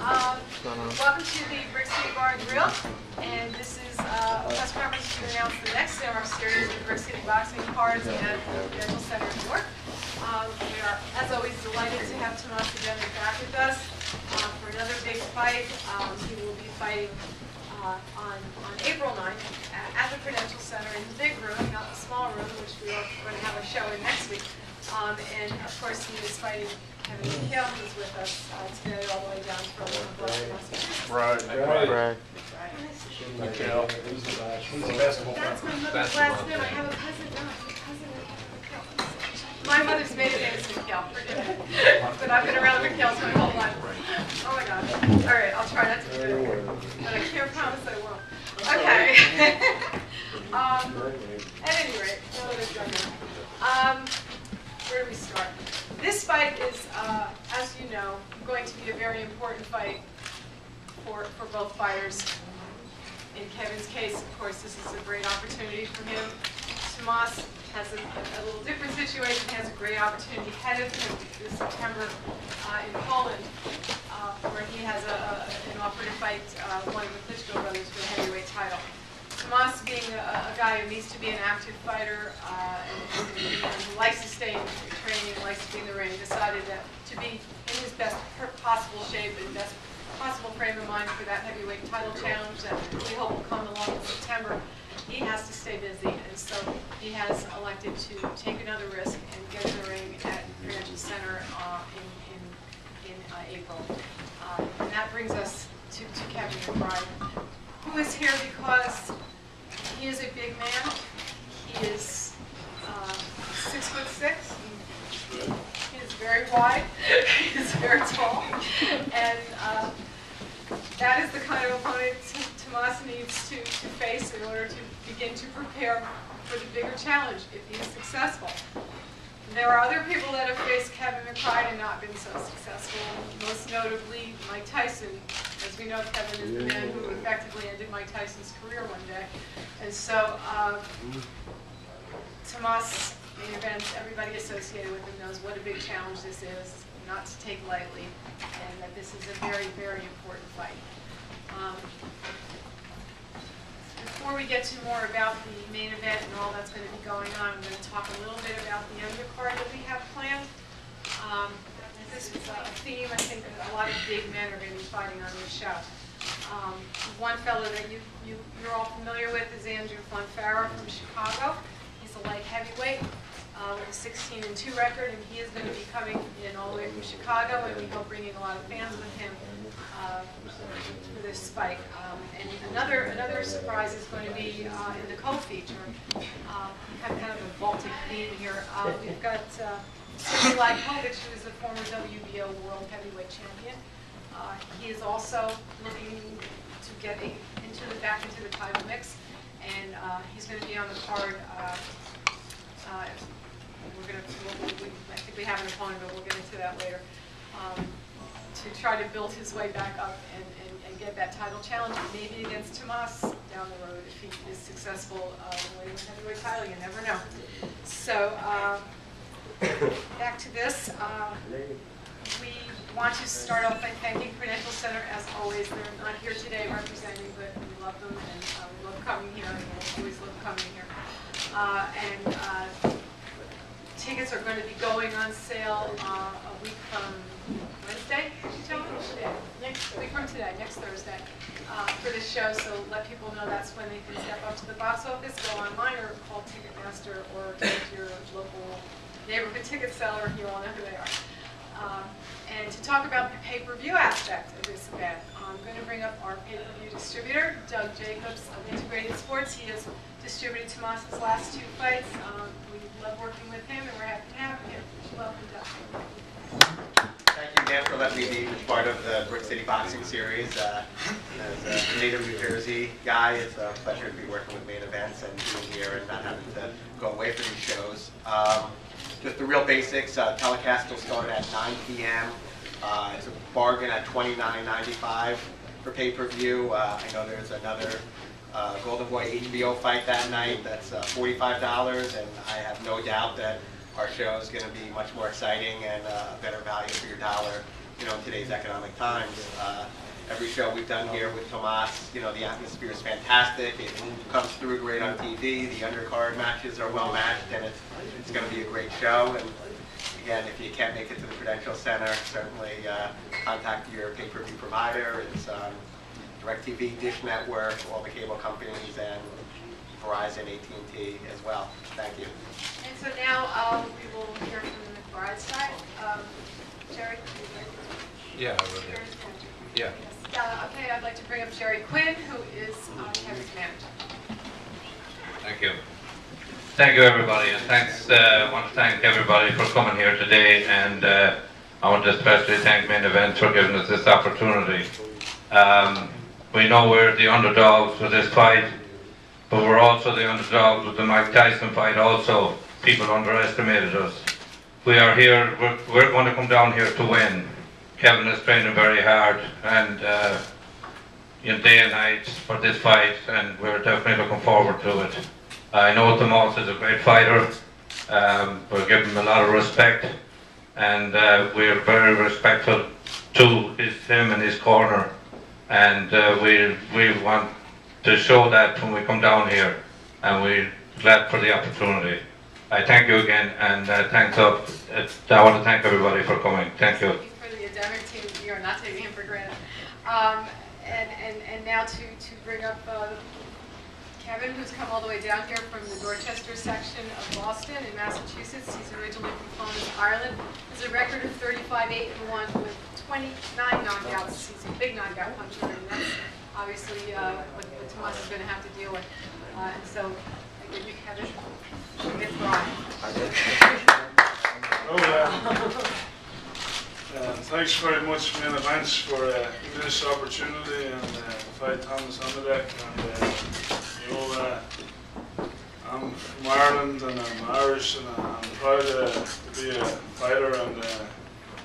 Welcome to the Brick City Bar and Grill, and this is a press conference to announce the next in our series of Brick City Boxing cards at the Prudential Center in Newark. We are, as always, delighted to have Tomasz Adamek back with us for another big fight. He will be fighting on April 9th at the Prudential Center in the big room, not the small room, which we are going to have a show in next week. And of course, he is fighting Kevin McBride, who's with us today, all the way down from Boston, Massachusetts. Right. Mikhail. He's the basketball player. That's my mother's last name. I have a cousin. No, I have a cousin. My mother's maiden name is Mikhail. Forgive me. But I've been around Mikhail my whole life. Oh my gosh. All right, I'll try not to do it, but I can't promise I won't. Okay. At any rate, where do we start? This fight is, as you know, going to be a very important fight for both fighters. In Kevin's case, of course, this is a great opportunity for him. Tomasz has a little different situation. He has a great opportunity ahead of him this September in Poland, where he has an offer to fight one of the Klitschko brothers for the heavyweight title. Tomasz, being a guy who needs to be an active fighter and who likes to stay in training, likes to be in the ring, decided that to be in his best possible shape and best possible frame of mind for that heavyweight title challenge that we hope will come along in September, he has to stay busy, and so he has elected to take another risk and get in the ring at Prudential Center in April. And that brings us to Kevin McBride, who is here because he is a big man. He is 6'6". He is very wide. He is very tall, and that is the kind of opponent Tomasz needs to face in order to begin to prepare for the bigger challenge if he is successful. There are other people that have faced Kevin McBride and not been so successful, most notably Mike Tyson. As we know, Kevin is the man who effectively ended Mike Tyson's career one day. And so Tomasz, main event, everybody associated with him knows what a big challenge this is, not to take lightly, and that this is a very, very important fight. Before we get to more about the main event and all that's going to be going on, I'm going to talk a little bit about the undercard that we have planned. This is a theme I think that a lot of big men are going to be fighting on this show. One fellow that you're all familiar with is Andrew Fonfara from Chicago. He's a light heavyweight with a 16-2 record, and he is going to be coming in all the way from Chicago, and we hope bringing a lot of fans with him for this fight. And another surprise is going to be in the co-feature. We have kind of a Baltic theme here. We've got Sergey Lipovich, who is a former WBO World Heavyweight Champion. He is also looking to get back into the title mix, and he's going to be on the card. I think we have an opponent, but we'll get into that later. To try to build his way back up and get that title challenge, maybe against Tomasz down the road if he is successful in winning the heavyweight title. You never know. So back to this. We want to start off by thanking Prudential Center as always. They're not here today representing, but we love them and we love coming here. And we'll always love coming here. Tickets are going to be going on sale a week from Wednesday, did you tell me? Next week from today, next Thursday, for this show. So let people know that's when they can step up to the box office, go online, or call Ticketmaster, or go to your local neighborhood ticket seller. You all know who they are. And to talk about the pay-per-view aspect of this event, I'm going to bring up our pay-per-view distributor, Doug Jacobs of Integrated Sports. He has distributed Tomasz's last two fights. We love working with him, and we're happy to have him here. Welcome, Doug. Thank you, Dan, for letting me be part of the Brick City Boxing Series. As a native New Jersey guy, it's a pleasure to be working with main events and being here and not having to go away for these shows. Just the real basics. Telecast will start at 9 p.m. It's a bargain at $29.95 for pay-per-view. I know there's another Golden Boy HBO fight that night. That's $45, and I have no doubt that our show is going to be much more exciting and a better value for your dollar in today's economic times. Every show we've done here with Tomasz, the atmosphere is fantastic. It comes through great on TV. The undercard matches are well matched, and it's going to be a great show. And again, if you can't make it to the Prudential Center, certainly contact your pay-per-view provider. It's DirecTV, Dish Network, all the cable companies, and Verizon, AT&T as well. Thank you. And so now we will hear from the McBride side. Jerry? Yeah, I will. Yeah. Okay, I'd like to bring up Jerry Quinn, who is Kevin's manager. Thank you. Thank you, everybody, and thanks. I want to thank everybody for coming here today, and I want to especially thank Main Event for giving us this opportunity. We know we're the underdogs with this fight, but we're also the underdogs with the Mike Tyson fight also. People underestimated us. We are here, we're going to come down here to win. Kevin is training very hard and day and night for this fight, and we're definitely looking forward to it. I know Tomasz is a great fighter. We're giving him a lot of respect, and we're very respectful to him and his corner, and we want to show that when we come down here, and we're glad for the opportunity. I thank you again, and I want to thank everybody for coming. Thank you. For the Adamek team, we are not taking him for granted. And now to bring up Kevin, who's come all the way down here from the Dorchester section of Boston in Massachusetts. He's originally from Columbus, Ireland. Has a record of 35-8-1 with 29 knockouts. He's a big knockout puncher, and that's obviously what Tomasz is going to have to deal with. And so I give you Kevin McBride. Thanks very much, Main Events, for giving this opportunity and fight Tomasz Adamek. And I'm from Ireland and I'm Irish, and I'm proud to be a fighter. And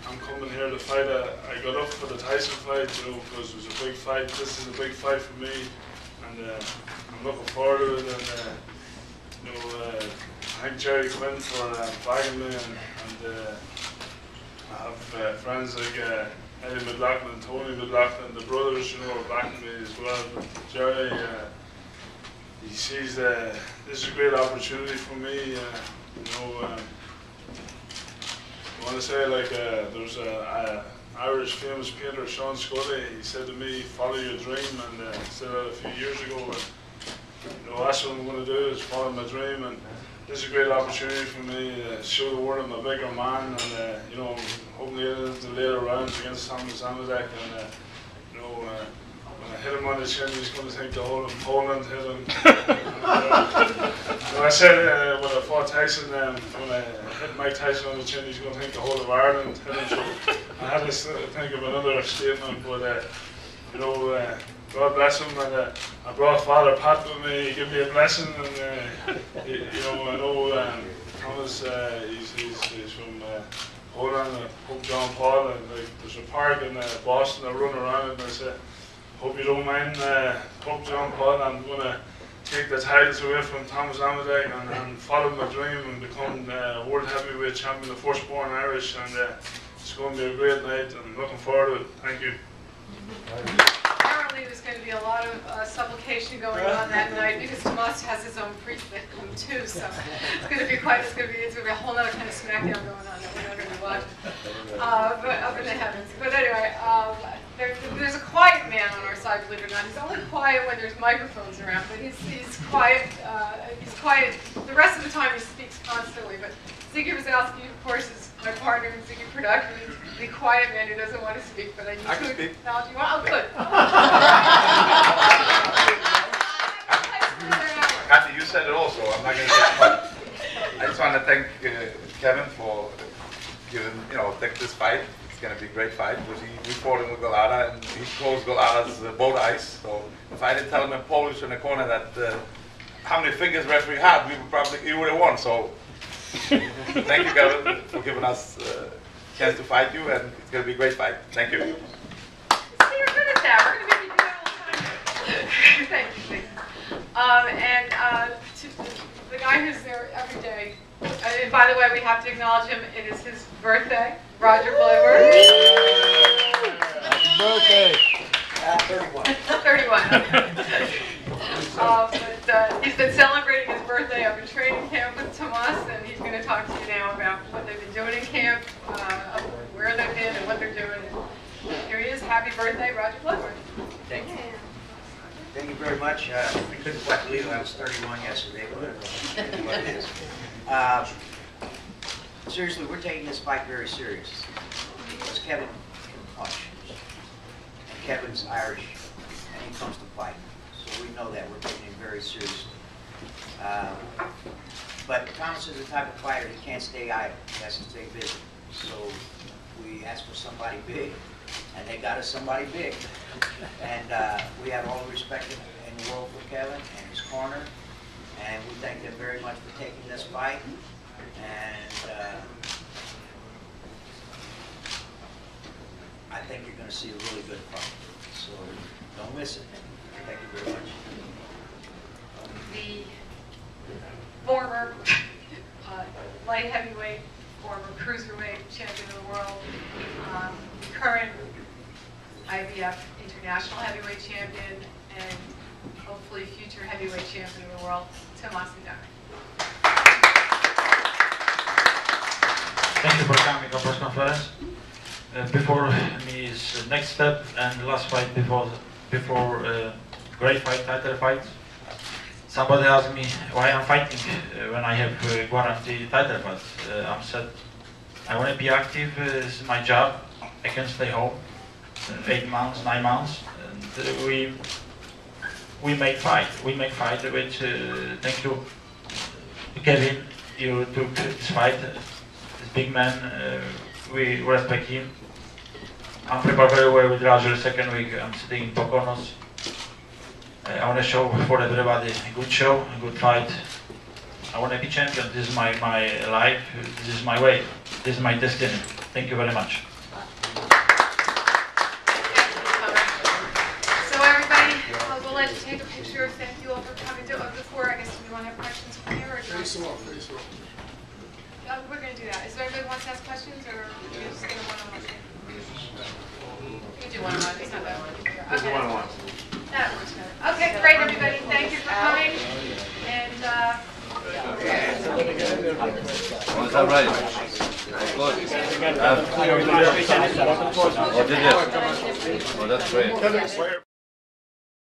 I'm coming here to fight. I got up for the Tyson fight, because it was a big fight. This is a big fight for me, and I'm looking forward to it. And thank Jerry Quinn for backing me, and I have friends like Eddie McLaughlin and Tony McLaughlin, the brothers, are backing me as well. But Jerry, he sees this is a great opportunity for me. I want to say, like, there's a Irish famous painter, Sean Scully. He said to me, "Follow your dream," and said that a few years ago. And, that's what I'm going to do, is follow my dream. And this is a great opportunity for me to show the world I'm a bigger man, and hopefully get into the later rounds against Tomasz Adamek. And when I hit him on the chin, he's going to think the whole of Poland hit him. I said when I fought Tyson, when I hit Mike Tyson on the chin, he's going to think the whole of Ireland hit him. So I had to think of another statement, but God bless him, and I brought Father Pat with me. He gave me a blessing, and I know Thomas. He's from Poland, Pope John Paul, and there's a park in Boston. I run around, and I said, "Hope you don't mind, Pope John Paul. I'm going to take the titles away from Tomasz Adamek and follow my dream and become world heavyweight champion, the firstborn Irish." And it's going to be a great night, and I'm looking forward to it. Thank you. Apparently there's going to be a lot of supplication going on that night, because Tomasz has his own priest victim too, so it's going to be a whole other kind of smackdown going on that we're not going to be watching, but up in the heavens. But anyway, there's a quiet man on our side, believe it or not. He's only quiet when there's microphones around, but he's quiet. He's quiet the rest of the time. He speaks constantly. But Ziggy Wazowski, of course, is my partner in Ziggy Production. He's the quiet man who doesn't want to speak, but I can speak. Now, do you want? Oh, good. Kathy, you said it also. I'm not going to say much. I just want to thank Kevin for giving, take this fight. It's going to be a great fight, because we fought him with Goral, and he closed Golal's both eyes. So if I didn't tell him in Polish in the corner that how many fingers referee had, he would have won. So thank you, Kevin, for giving us a chance to fight you, and it's going to be a great fight. Thank you. See, you're good at that. We're going to make you do that all the time. Thank you. And to the guy who's there every day, and by the way, we have to acknowledge him. It is his birthday. Roger Blower. Happy birthday. 31. But he's been celebrating his birthday up in training camp with Tomasz, and he's going to talk to you now about what they've been doing in camp, where they've been, and what they're doing. Here he is. Happy birthday, Roger Blower. Thank you. Thank you very much. I couldn't quite believe I was 31 yesterday, but it is what it is. Seriously, we're taking this fight very serious because Kevin can punch, and Kevin's Irish, and he comes to fight. So we know that we're taking him very seriously. But Thomas is the type of fighter he can't stay idle. He has to stay busy. So we asked for somebody big, and they got us somebody big. And we have all the respect in the world for Kevin and his corner, and we thank them very much for taking this fight. And I think you're going to see a really good fight. So don't miss it. Thank you very much. The former light heavyweight, former cruiserweight champion of the world, current IBF international heavyweight champion, and hopefully future heavyweight champion of the world, Tomasz Adamek. Thank you for coming to press conference. Before me is next step and the last fight before great fight, title fights. Somebody asked me why I'm fighting when I have guaranteed title fights. I'm said I want to be active. This is my job. I can stay home 8 months, 9 months, and we make fight. We make fight. Which thank you, Kevin. You took this fight. Big man, we respect him. I'm prepared very well with Roger. Second week, I'm sitting in Poconos. I want to show for everybody a good show, a good fight. I want to be champion. This is my life. This is my way. This is my destiny. Thank you very much. So everybody, we'll let you take a picture. Thank you all for coming. Before, I guess, do we want to have questions from here? Or Face them off, face them off. we're going to do that. Is there anybody who wants to ask questions, or are you just going to one-on-one thing? We do one-on-one. It's not that one. Okay. One-on-one. That works better. Okay, great, everybody. Thank you for coming. And Was that right? Good. Oh, did you? Oh, that's great.